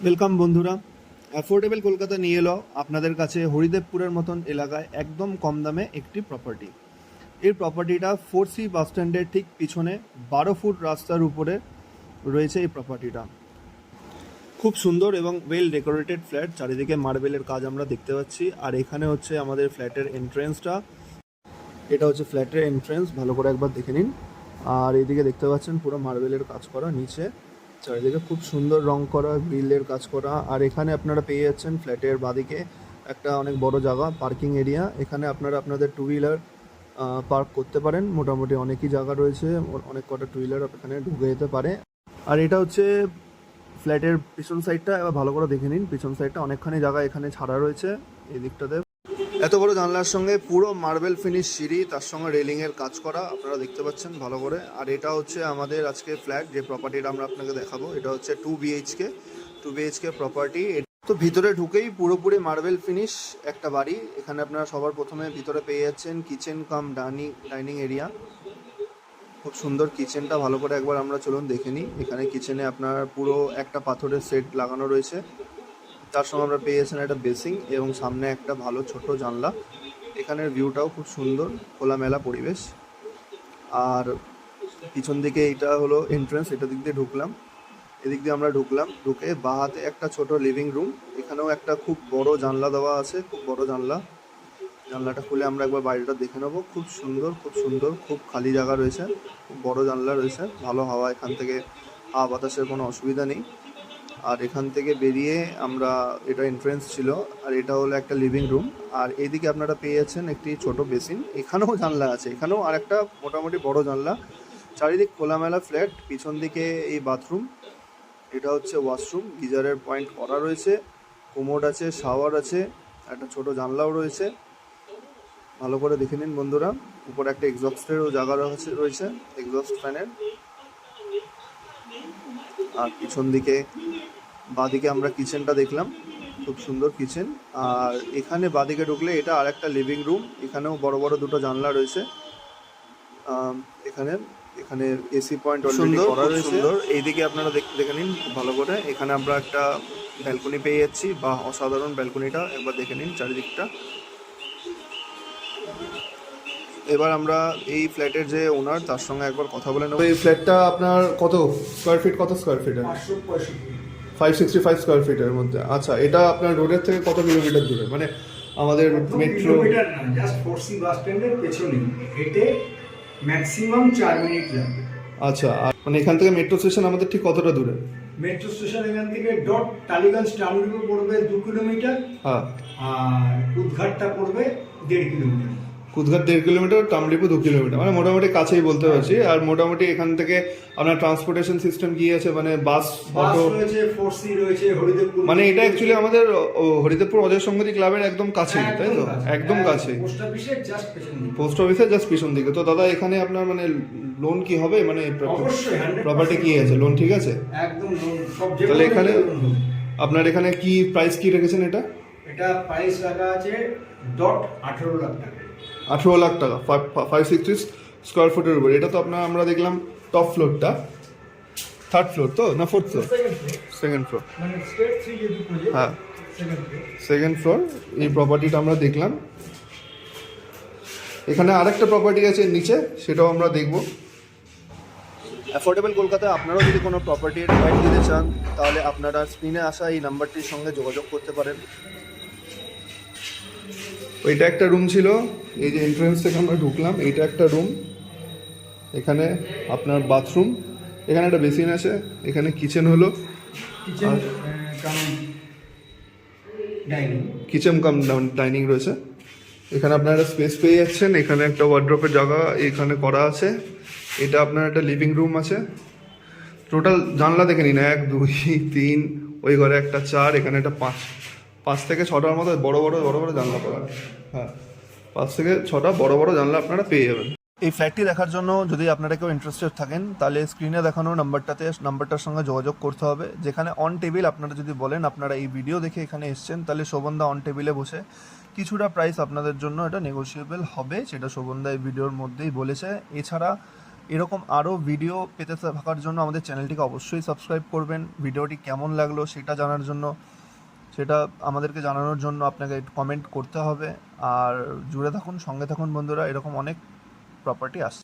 Welcome বন্ধুরা। Affordable Kolkata নিয়ে এলো আপনাদের কাছে হরিদেবপুরের মতন এলাকায় একদম কম দামে একটি প্রপার্টি। এই প্রপার্টিটা 4C বাস স্ট্যান্ডের ঠিক পিছনে 12 ফুট রাস্তার উপরে রয়েছে। এই প্রপার্টিটা খুব সুন্দর এবং ওয়েল ডেকোরেটেড ফ্ল্যাট, চারিদিকে মার্বেলের কাজ আমরা দেখতে পাচ্ছি। আর এখানে হচ্ছে আমাদের ফ্ল্যাটের এন্ট্রেন্সটা, এটা হচ্ছে ফ্ল্যাটের এন্ট্রেন্স, ভালো করে একবার দেখে নিন। আর এইদিকে দেখতে পাচ্ছেন পুরো মার্বেলের কাজ করা, নিচে চারিদিকে খুব সুন্দর রং করা, গ্রিলের কাজ করা। আর এখানে আপনারা পেয়ে যাচ্ছেন ফ্ল্যাটের বাদিকে একটা অনেক বড় জায়গা, পার্কিং এরিয়া। এখানে আপনারা আপনাদের টু হুইলার পার্ক করতে পারেন, মোটামুটি অনেকই জায়গা রয়েছে, অনেক কটা টু হুইলার এখানে ঢুকে যেতে পারে। আর এটা হচ্ছে ফ্ল্যাটের পিছন সাইডটা, এবার ভালো করে দেখে নিন। পিছন সাইডটা অনেকখানি জায়গা এখানে ছাড়া রয়েছে। এই দিকটাতে এত বড় জানলার সঙ্গে পুরো মার্বেল ফিনিশ সিঁড়ি, তার সঙ্গে রেলিংয়ের কাজ করা আপনারা দেখতে পাচ্ছেন ভালো করে। আর এটা হচ্ছে আমাদের আজকে ফ্ল্যাট, যে প্রপার্টিটা আমরা আপনাকে দেখাবো, এটা হচ্ছে 2 BHK প্রপার্টি। তো ভিতরে ঢুকেই পুরোপুরি মার্বেল ফিনিশ একটা বাড়ি। এখানে আপনারা সবার প্রথমে ভিতরে পেয়ে যাচ্ছেন কিচেন কাম ডাইনিং এরিয়া। খুব সুন্দর কিচেনটা, ভালো করে একবার আমরা চলুন দেখে নিই। এখানে কিচেনে আপনার পুরো একটা পাথরের সেট লাগানো রয়েছে, তার সঙ্গে আমরা পেয়ে যাচ্ছেন একটা বেসিং এবং সামনে একটা ভালো ছোট জানলা। এখানের ভিউটাও খুব সুন্দর, খোলামেলা পরিবেশ। আর পিছন দিকে এটা হলো এন্ট্রেন্স, এটা দিক দিয়ে ঢুকলাম, এদিক দিয়ে আমরা ঢুকে বাঁ হাতে একটা ছোট লিভিং রুম। এখানেও একটা খুব বড় জানলা দেওয়া আছে, খুব বড় জানলাটা খুলে আমরা একবার বাইরেটা দেখে নেবো। খুব সুন্দর, খুব খালি জায়গা রয়েছে, খুব বড় জানলা রয়েছে, ভালো হাওয়া এখান থেকে, হাওয়া বাতাসের কোনো অসুবিধা নেই। আর এখান থেকে বেরিয়ে আমরা, এটা এন্ট্রেন্স ছিল, আর এটা হলো একটা লিভিং রুম। আর এইদিকে আপনারা পেয়ে যাচ্ছেন একটি ছোট বেসিন, এখানেও জানলা আছে, এখানেও আর একটা মোটামুটি বড় জানলা। চারিদিক খোলামেলা ফ্ল্যাট। পিছন দিকে এই বাথরুম, এটা হচ্ছে ওয়াশরুম, গিজারের পয়েন্ট করা রয়েছে, কোমোড আছে, শাওয়ার আছে, একটা ছোট জানলাও রয়েছে। ভালো করে দেখে নিন বন্ধুরা। উপরে একটা এক্সস্টেরও জায়গা রয়েছে, এক্সস্ট ফ্যানের। আর পিছন দিকে বাঁদিকে আমরা কিচেনটা দেখলাম, খুব সুন্দর কিচেন। আর এখানে বাঁদিকে ঢুকলে এটা আর একটা লিভিং রুম, এখানেও বড় বড় দুটো জানলা রয়েছে। এখানে এখানে এসি পয়েন্ট অলরেডি করা রয়েছে। সুন্দর, এইদিকে আপনারা দেখে নিন ভালো করে। এখানে আমরা একটা ব্যালকনি পেয়ে যাচ্ছি, বা অসাধারণ ব্যালকনিটা একবার দেখে নিন চারিদিকটা। এবার আমরা এই ফ্ল্যাটের যে ওনার, তার সঙ্গে একবার কথা বলে নেব। এই ফ্ল্যাটটা আপনার কত স্কোয়ার ফিট, কত স্কোয়ার ফিট? 565 স্কোয়ার ফিটের মধ্যে। আচ্ছা, এটা আপনার রোডের থেকে কত কিলোমিটার দূরে? মানে আমাদের মেট্রো কিলোমিটার না, জাস্ট 4C বাস স্ট্যান্ডের পেছনে, হেঁটে ম্যাক্সিমাম 4 মিনিট লাগবে। আচ্ছা, আর মানে এখান থেকে মেট্রো স্টেশন আমাদের ঠিক কতটা দূরে? মেট্রো স্টেশন এখান থেকে ডট টালিগঞ্জ টাউন পড়বে 2 কিলোমিটার। হ্যাঁ। আর কুদঘাটটা পড়বে 1.5 কিলোমিটার। কুদঘাট 1.5 কিলোমিটার, টামলিপু 2 কিলোমিটার, মানে মোটামুটি কাছেই বলতে পারছি। আর মোটামুটি এখান থেকে আপনার ট্রান্সপোর্টেশন সিস্টেম কি আছে? মানে বাস, অটো রয়েছে, 4C রয়েছে, হরিদেবপুর। মানে এটা অ্যাকচুয়ালি আমাদের হরিদেবপুর অজয় সংগতি ক্লাবের একদম কাছেই, তাই তো? একদম কাছে, পোস্ট অফিসের জাস্ট পেছনে। পোস্ট অফিসের জাস্ট পিছন দিকে। তো দাদা, এখানে আপনার মানে লোন কি হবে? মানে অবশ্যই 100% প্রপার্টি কি আছে, লোন ঠিক আছে? একদম সব। তাহলে এখানে আপনার এখানে কি প্রাইস কি রেখেছেন? এটা প্রাইস রাখা আছে ডট 18 লাখ টাকা। 18 লাখ টাকা, 560 স্কোয়ার ফুটের উপর। এটা তো আমরা দেখলাম টপ ফ্লোরটা, থার্ড ফ্লোর তো না ফোর্থ ফ্লোর? সেকেন্ড ফ্লোর, মানে স্টেট 3 যে দুটো, হ্যাঁ সেকেন্ড ফ্লোর। এই প্রপার্টিটা আমরা দেখলাম। এখানে আরেকটা প্রপার্টি আছে নিচে, সেটাও আমরা দেখব। অ্যাফোর্ডেবল কলকাতায় আপনারাও যদি কোনো প্রপার্টির অ্যাড দিতে চান, তাহলে আপনারা স্ক্রিনে আসা এই নাম্বারটির সঙ্গে যোগাযোগ করতে পারেন। ওইটা একটা রুম ছিল, এই যে এন্ট্রেন্স থেকে আমরা ঢুকলাম, এইটা একটা রুম। এখানে আপনার বাথরুম, এখানে একটা বেসিন আছে, এখানে কিচেন হলো, কিচেন কাম ডাইনিং রয়েছে। এখানে আপনারা একটা স্পেস পেয়ে যাচ্ছেন, এখানে একটা ওয়ার্ড্রপের জায়গা এখানে করা আছে। এটা আপনার একটা লিভিং রুম আছে। টোটাল জানলা দেখে নিন, 1 2 3, ওই ঘরে একটা 4, এখানে একটা 5 থেকে 6টার মতো বড় বড় জানলা করা। হ্যাঁ, 5 থেকে 6টা বড় বড় জানলা আপনারা পেয়ে যাবেন। এই ফ্ল্যাটটি দেখার জন্য যদি আপনারা কেউ ইন্টারেস্টেড থাকেন, তাহলে স্ক্রিনে দেখানো নাম্বারটার সঙ্গে যোগাযোগ করতে হবে। যেখানে অন টেবিল আপনারা যদি বলেন আপনারা এই ভিডিও দেখে এখানে এসছেন, তাহলে শোভনদা অন টেবিলে বসে কিছুটা প্রাইস আপনাদের জন্য এটা নেগোশিয়েবল হবে, সেটা শোভনদা এই ভিডিওর মধ্যেই বলেছে। এছাড়া এরকম আরও ভিডিও পেতে থাকার জন্য আমাদের চ্যানেলটিকে অবশ্যই সাবস্ক্রাইব করবেন। ভিডিওটি কেমন লাগলো সেটা জানার জন্য, সেটা আমাদেরকে জানানোর জন্য আপনাকে কমেন্ট করতে হবে। আর জুড়ে থাকুন, সঙ্গে থাকুন বন্ধুরা, এরকম অনেক প্রপার্টি আসছে।